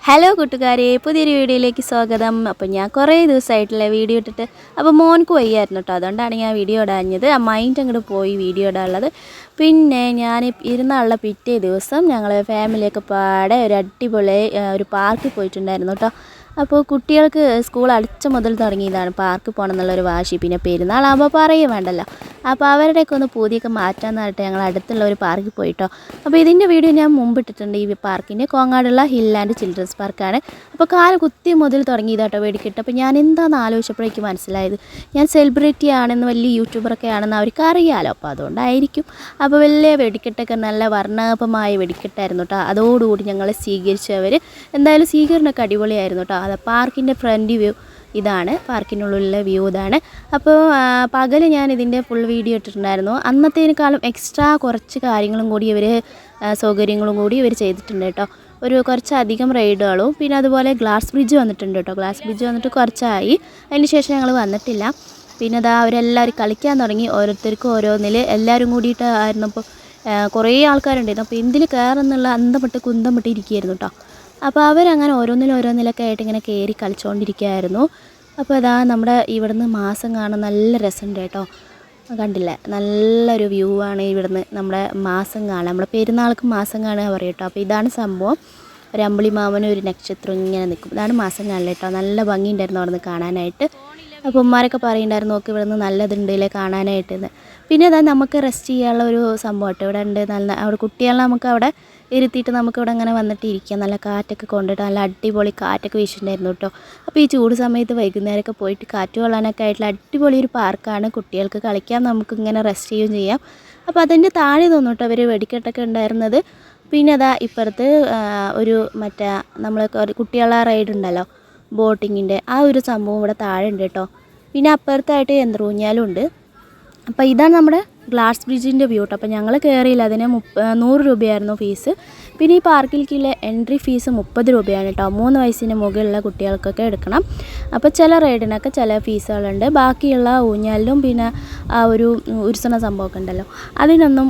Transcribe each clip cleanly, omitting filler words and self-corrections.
Hello കൂട്ടുകാരെ, പുതിയൊരു വീഡിയോയിലേക്ക് സ്വാഗതം. അപ്പോൾ ഞാൻ കുറേ ദിവസമായിട്ടുള്ള വീഡിയോ ഇട്ടിട്ട് അപ്പോൾ മോൻക്ക് വയ്യായിരുന്നു കേട്ടോ, അതുകൊണ്ടാണ് ഞാൻ വീഡിയോ ഇടാഞ്ഞത്. ആ മൈൻഡ് അങ്ങോട്ട് പോയി വീഡിയോ ഇടാനുള്ളത്. പിന്നെ ഞാൻ ഇരുന്നുള്ള പിറ്റേ ദിവസം ഞങ്ങൾ ഫാമിലിയൊക്കെ പാടെ ഒരു അടിപൊളി ഒരു പാർക്കിൽ പോയിട്ടുണ്ടായിരുന്നു കേട്ടോ. അപ്പോൾ കുട്ടികൾക്ക് സ്കൂൾ അടച്ച മുതൽ തുടങ്ങിയതാണ് പാർക്കിൽ പോകണം എന്നുള്ളൊരു വാശി. പിന്നെ പെരുന്നാളാകുമ്പോൾ പറയുകയും വേണ്ടല്ലോ. അപ്പോൾ അവരുടെയൊക്കെ ഒന്ന് പൂതിയൊക്കെ മാറ്റാമെന്നായിട്ട് ഞങ്ങൾ അടുത്തുള്ള ഒരു പാർക്കിൽ പോയിട്ടോ. അപ്പോൾ ഇതിൻ്റെ വീഡിയോ ഞാൻ മുമ്പ് ഇട്ടിട്ടുണ്ട്. ഈ പാർക്കിൻ്റെ കോങ്ങാടുള്ള ഹിൽ ആൻഡ് ചിൽഡ്രൻസ് പാർക്കാണ്. അപ്പോൾ കാല് കുത്തി മുതൽ തുടങ്ങിയതാട്ടോ വെടിക്കെട്ട്. അപ്പോൾ ഞാൻ എന്താണെന്ന് ആലോചിച്ചപ്പോഴേക്കും മനസ്സിലായത് ഞാൻ സെലിബ്രിറ്റി ആണെന്ന്, വലിയ യൂട്യൂബറൊക്കെ ആണെന്ന് അവർക്ക് അറിയാമല്ലോ. അപ്പോൾ അതുകൊണ്ടായിരിക്കും. അപ്പോൾ വലിയ വെടിക്കെട്ടൊക്കെ നല്ല വർണ്ണാഭമായ വെടിക്കെട്ടായിരുന്നു കേട്ടോ. അതോടുകൂടി ഞങ്ങളെ സ്വീകരിച്ചവർ എന്തായാലും സ്വീകരണമൊക്കെ അടിപൊളിയായിരുന്നു കേട്ടോ. അത് പാർക്കിൻ്റെ ഫ്രണ്ട് വ്യൂ ഇതാണ്, പാർക്കിനുള്ളിലെ വ്യൂ ഇതാണ്. അപ്പോൾ പകൽ ഞാൻ ഇതിൻ്റെ ഫുൾ വീഡിയോ ഇട്ടിട്ടുണ്ടായിരുന്നു. അന്നത്തേനേക്കാളും എക്സ്ട്രാ കുറച്ച് കാര്യങ്ങളും കൂടി സൗകര്യങ്ങളും കൂടി ഇവർ ചെയ്തിട്ടുണ്ട് കേട്ടോ. ഒരു കുറച്ചധികം റൈഡുകളും പിന്നെ അതുപോലെ ഗ്ലാസ് ബ്രിഡ്ജ് വന്നിട്ടുണ്ട് കേട്ടോ. ഗ്ലാസ് ബ്രിഡ്ജ് വന്നിട്ട് കുറച്ചായി, അതിന് ശേഷം ഞങ്ങൾ വന്നിട്ടില്ല. പിന്നെ അതാ അവരെല്ലാവരും കളിക്കാൻ തുടങ്ങി, ഓരോരുത്തർക്കും ഓരോന്നിൽ എല്ലാവരും കൂടിയിട്ട് ആയിരുന്നു. അപ്പോൾ കുറേ ആൾക്കാരുണ്ടായിരുന്നു. അപ്പോൾ എന്തിൽ കയറുന്നുള്ള അന്തമിട്ട് കുന്തമിട്ട് ഇരിക്കുകയായിരുന്നു കേട്ടോ. അപ്പോൾ അവരങ്ങനെ ഓരോന്നിലൊക്കെ ആയിട്ട് ഇങ്ങനെ കയറി കളിച്ചുകൊണ്ടിരിക്കുകയായിരുന്നു. അപ്പോൾ അതാ നമ്മുടെ ഇവിടുന്ന് മാസം കാണാൻ നല്ല രസമുണ്ട് കേട്ടോ. കണ്ടില്ലേ, നല്ലൊരു വ്യൂ ആണ് ഇവിടുന്ന് നമ്മുടെ മാസം കാണാൻ. നമ്മുടെ പെരുന്നാൾക്ക് മാസം കാണുക പറയും കേട്ടോ. അപ്പോൾ ഇതാണ് സംഭവം. ഒരു അമ്പിളിമാമനും ഒരു നക്ഷത്രം ഇങ്ങനെ നിൽക്കും. ഇതാണ് മാസം കാണൽ കേട്ടോ. നല്ല ഭംഗിയുണ്ടായിരുന്നു അവിടെ നിന്ന് കാണാനായിട്ട്. അപ്പോൾ ഉമ്മാരൊക്കെ പറയുന്നുണ്ടായിരുന്നു, നോക്കി ഇവിടെ നിന്ന് നല്ലതുണ്ടല്ലേ കാണാനായിട്ടെന്ന്. പിന്നെ അതാ നമുക്ക് റെസ്റ്റ് ചെയ്യാനുള്ള ഒരു സംഭവം കേട്ടോ ഇവിടെ ഉണ്ട്. നല്ല അവിടെ കുട്ടികളെ നമുക്ക് അവിടെ ഇരുത്തിയിട്ട് നമുക്കിവിടെ അങ്ങനെ വന്നിട്ട് ഇരിക്കാം. നല്ല കാറ്റൊക്കെ കൊണ്ടിട്ട് നല്ല അടിപൊളി കാറ്റൊക്കെ വീശിട്ടുണ്ടായിരുന്നു കേട്ടോ. അപ്പോൾ ഈ ചൂട് സമയത്ത് വൈകുന്നേരമൊക്കെ പോയിട്ട് കാറ്റ് കൊള്ളാനൊക്കെ ആയിട്ടുള്ള അടിപൊളി ഒരു പാർക്കാണ്. കുട്ടികൾക്ക് കളിക്കാൻ നമുക്ക് ഇങ്ങനെ റെസ്റ്റ് ചെയ്യുകയും ചെയ്യാം. അപ്പോൾ അതിൻ്റെ താഴെ തോന്നും കേട്ടോ അവർ വെടിക്കെട്ടൊക്കെ ഉണ്ടായിരുന്നത്. പിന്നെ അതാ ഇപ്പുറത്ത് ഒരു മറ്റേ നമ്മൾ കുട്ടികളെ റൈഡ് ഉണ്ടല്ലോ, ബോട്ടിങ്ങിൻ്റെ ആ ഒരു സംഭവം ഇവിടെ താഴെ ഉണ്ട് കേട്ടോ. പിന്നെ അപ്പുറത്തായിട്ട് യന്ത്രൂഞ്ഞാലും ഉണ്ട്. അപ്പോൾ ഇതാണ് നമ്മുടെ ഗ്ലാസ് ബ്രിഡ്ജിൻ്റെ വ്യൂ കേട്ടോ. അപ്പോൾ ഞങ്ങൾ കയറിയില്ല, അതിന് 100 രൂപയായിരുന്നു ഫീസ്. പിന്നെ ഈ പാർക്കിലേക്കുള്ള എൻട്രി ഫീസ് 30 രൂപയാണ് കേട്ടോ. 3 വയസ്സിന് മുകളിലുള്ള കുട്ടികൾക്കൊക്കെ എടുക്കണം. അപ്പോൾ ചില റൈഡിനൊക്കെ ചില ഫീസുകളുണ്ട്. ബാക്കിയുള്ള ഊഞ്ഞാലിലും പിന്നെ ആ ഒരു ഉരുസണ സംഭവമൊക്കെ ഉണ്ടല്ലോ, അതിനൊന്നും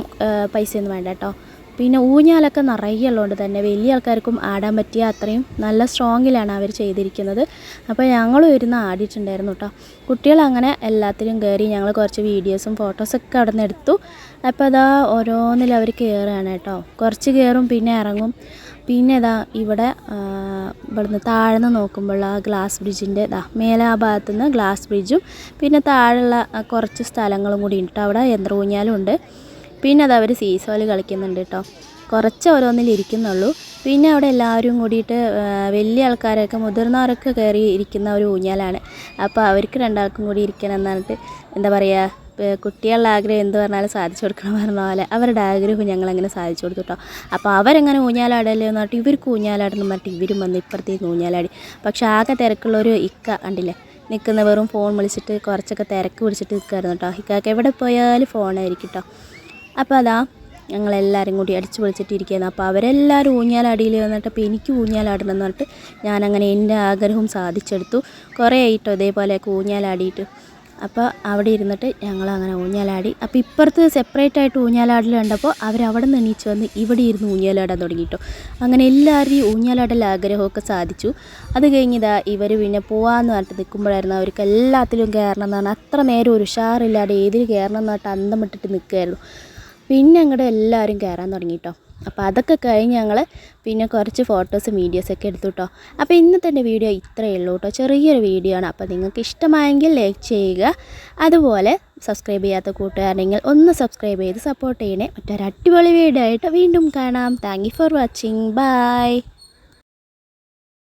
പൈസയൊന്നും വേണ്ട കേട്ടോ. പിന്നെ ഊഞ്ഞാലൊക്കെ നിറയെ ഉള്ളതുകൊണ്ട് തന്നെ വലിയ ആൾക്കാർക്കും ആടാൻ പറ്റിയ അത്രയും നല്ല സ്ട്രോങ്ങിലാണ് അവർ ചെയ്തിരിക്കുന്നത്. അപ്പോൾ ഞങ്ങളും ഇരുന്ന് ആടിയിട്ടുണ്ടായിരുന്നു കേട്ടോ. കുട്ടികളങ്ങനെ എല്ലാത്തിലും കയറി. ഞങ്ങൾ കുറച്ച് വീഡിയോസും ഫോട്ടോസൊക്കെ അവിടെ നിന്ന് എടുത്തു. അപ്പോൾ അതാ ഓരോന്നിലും അവർ കയറുകയാണ് കേട്ടോ. കുറച്ച് കയറും പിന്നെ ഇറങ്ങും. പിന്നെ ഇതാ ഇവിടെ ഇവിടുന്ന് താഴ്ന്ന് നോക്കുമ്പോൾ ആ ഗ്ലാസ് ബ്രിഡ്ജിൻ്റെ മേലെ ആ ഭാഗത്തുനിന്ന് ഗ്ലാസ് ബ്രിഡ്ജും പിന്നെ താഴെയുള്ള കുറച്ച് സ്ഥലങ്ങളും കൂടി ഉണ്ട് കേട്ടോ. അവിടെ യന്ത്രൂഞ്ഞാലും ഉണ്ട്. പിന്നെ അത് അവർ സീസോയിൽ കളിക്കുന്നുണ്ട് കേട്ടോ. കുറച്ച് ഓരോന്നിലിരിക്കുന്നുള്ളൂ. പിന്നെ അവിടെ എല്ലാവരും കൂടിയിട്ട് വലിയ ആൾക്കാരൊക്കെ മുതിർന്നവരൊക്കെ കയറി ഇരിക്കുന്ന ഒരു ഊഞ്ഞാലാണ്. അപ്പോൾ അവർക്ക് രണ്ടാൾക്കും കൂടി ഇരിക്കണം എന്നിട്ട് എന്താ പറയുക, കുട്ടികളുടെ ആഗ്രഹം എന്ത് പറഞ്ഞാലും സാധിച്ചു കൊടുക്കണം പറഞ്ഞ പോലെ അവരുടെ ആഗ്രഹം ഞങ്ങളങ്ങനെ സാധിച്ചു കൊടുത്തു കേട്ടോ. അപ്പോൾ അവരെങ്ങനെ ഊഞ്ഞാലാടല്ലേ എന്ന് പറഞ്ഞിട്ട് ഇവർക്ക് ഊഞ്ഞാലാടണം പറഞ്ഞിട്ട് ഇവരും വന്ന് ഇപ്പുറത്തേക്ക് ഊഞ്ഞാലാടി. പക്ഷേ ആകെ തിരക്കുള്ളൊരു ഇക്ക കണ്ടില്ലേ നിൽക്കുന്ന, വെറും ഫോൺ വിളിച്ചിട്ട് കുറച്ചൊക്കെ തിരക്ക് പിടിച്ചിട്ട് നിൽക്കുമായിരുന്നു കേട്ടോ. ഇക്കാക്ക് എവിടെ പോയാലും ഫോണായിരിക്കും കേട്ടോ. അപ്പോൾ അതാ ഞങ്ങളെല്ലാവരും കൂടി അടിച്ചു പൊളിച്ചിട്ടിരിക്കുകയായിരുന്നു. അപ്പോൾ അവരെല്ലാവരും ഊഞ്ഞാലടിയിൽ വന്നിട്ട് അപ്പോൾ എനിക്ക് ഊഞ്ഞാലാടണം എന്ന് പറഞ്ഞിട്ട് ഞാനങ്ങനെ എൻ്റെ ആഗ്രഹവും സാധിച്ചെടുത്തു. കുറേ ആയിട്ടോ ഇതേപോലെയൊക്കെ ഊഞ്ഞാലാടിയിട്ട്. അപ്പോൾ അവിടെ ഇരുന്നിട്ട് ഞങ്ങളങ്ങനെ ഊഞ്ഞാലാടി. അപ്പോൾ ഇപ്പുറത്ത് സെപ്പറേറ്റ് ആയിട്ട് ഊഞ്ഞാലാടൽ കണ്ടപ്പോൾ അവരവിടെ നിന്ന് എണീച്ച് വന്ന് ഇവിടെ ഇരുന്ന് ഊഞ്ഞാലാടാൻ തുടങ്ങിയിട്ടോ. അങ്ങനെ എല്ലാവരുടെയും ഊഞ്ഞാലാടൽ ആഗ്രഹമൊക്കെ സാധിച്ചു. അത് കഴിഞ്ഞിതാ ഇവർ പിന്നെ പോകാമെന്ന് പറഞ്ഞിട്ട് നിൽക്കുമ്പോഴായിരുന്നു അവർക്ക് എല്ലാത്തിലും കയറണം എന്ന് പറഞ്ഞാൽ അത്ര നേരം ഒരു ഉഷാറില്ലാതെ ഏതിൽ കയറണം എന്ന് പറഞ്ഞിട്ട് അന്തം വിട്ടിട്ട് നിൽക്കുകയായിരുന്നു. പിന്നെ അങ്ങോട്ട് എല്ലാവരും കയറാൻ തുടങ്ങി കേട്ടോ. അപ്പോൾ അതൊക്കെ കഴിഞ്ഞ് ഞങ്ങൾ പിന്നെ കുറച്ച് ഫോട്ടോസും വീഡിയോസൊക്കെ എടുത്തു കേട്ടോ. അപ്പോൾ ഇന്നത്തെ എൻ്റെ വീഡിയോ ഇത്രയേ ഉള്ളൂ കേട്ടോ. ചെറിയൊരു വീഡിയോ ആണ്. അപ്പോൾ നിങ്ങൾക്ക് ഇഷ്ടമായെങ്കിൽ ലൈക്ക് ചെയ്യുക. അതുപോലെ സബ്സ്ക്രൈബ് ചെയ്യാത്ത കൂട്ടുകാരെങ്കിൽ ഒന്ന് സബ്സ്ക്രൈബ് ചെയ്ത് സപ്പോർട്ട് ചെയ്യണേ. മറ്റൊരു അടിപൊളി വീഡിയോ ആയിട്ട് വീണ്ടും കാണാം. Thank you for watching. By.